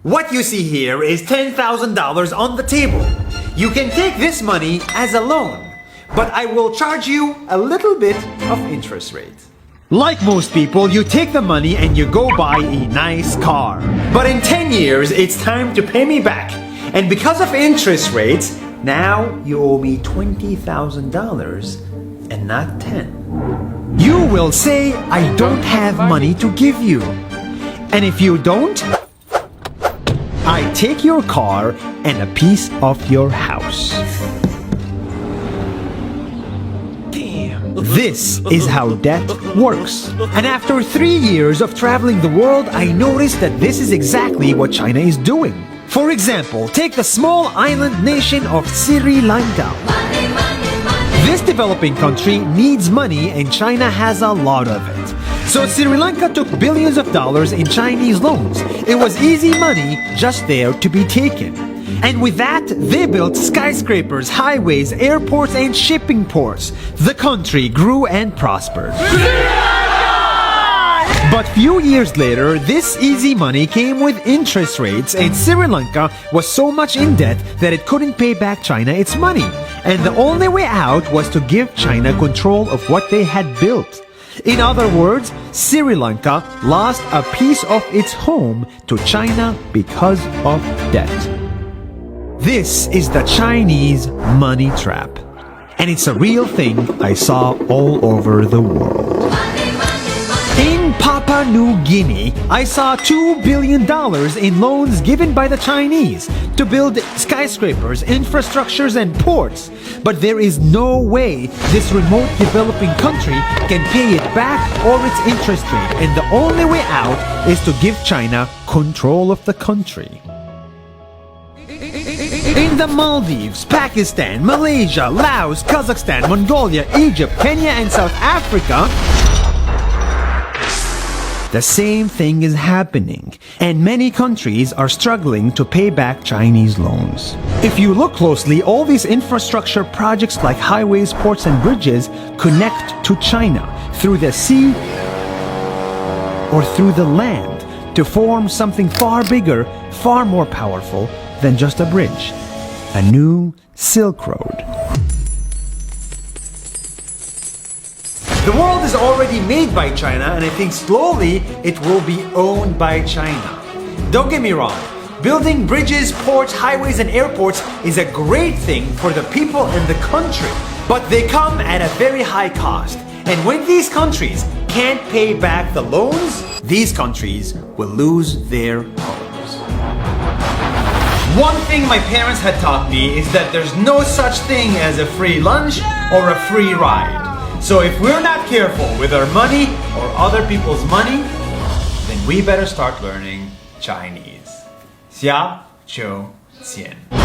What you see here is $10,000 on the table. You can take this money as a loan, but I will charge you a little bit of interest rate. Like most people, you take the money and you go buy a nice car. But in 10 years, it's time to pay me back. And because of interest rates, now you owe me $20,000 and not 10. You will say, I don't have money to give you. And if you don't, I take your car and a piece of your house. This is how debt works. And after 3 years of traveling the world, I noticed that this is exactly what China is doing. For example, take the small island nation of Sri Lanka. This developing country needs money and China has a lot of it. So Sri Lanka took billions of dollars in Chinese loans. It was easy money just there to be taken. And with that, they built skyscrapers, highways, airports, and shipping ports. The country grew and prospered. But few years later, this easy money came with interest rates, and Sri Lanka was so much in debt that it couldn't pay back China its money. And the only way out was to give China control of what they had built. In other words, Sri Lanka lost a piece of its home to China because of debt. This is the Chinese money trap. And it's a real thing I saw all over the world. In Papua New Guinea, I saw $2 billion in loans given by the Chinese to build skyscrapers, infrastructures, and ports. But there is no way this remote developing country can pay it back or its interest rate, and the only way out is to give China control of the country. In the Maldives, Pakistan, Malaysia, Laos, Kazakhstan, Mongolia, Egypt, Kenya, and South Africa, the same thing is happening, and many countries are struggling to pay back Chinese loans. If you look closely, all these infrastructure projects like highways, ports, and bridges connect to China through the sea or through the land to form something far bigger, far more powerful than just a bridge. A new Silk Road. The world is already made by China, and I think slowly it will be owned by China. Don't get me wrong, building bridges, ports, highways, and airports is a great thing for the people and the country, but they come at a very high cost. And when these countries can't pay back the loans, these countries will lose their homes. One thing my parents had taught me is that there's no such thing as a free lunch or a free ride. So if we're not careful with our money or other people's money, then we better start learning Chinese. 下周见。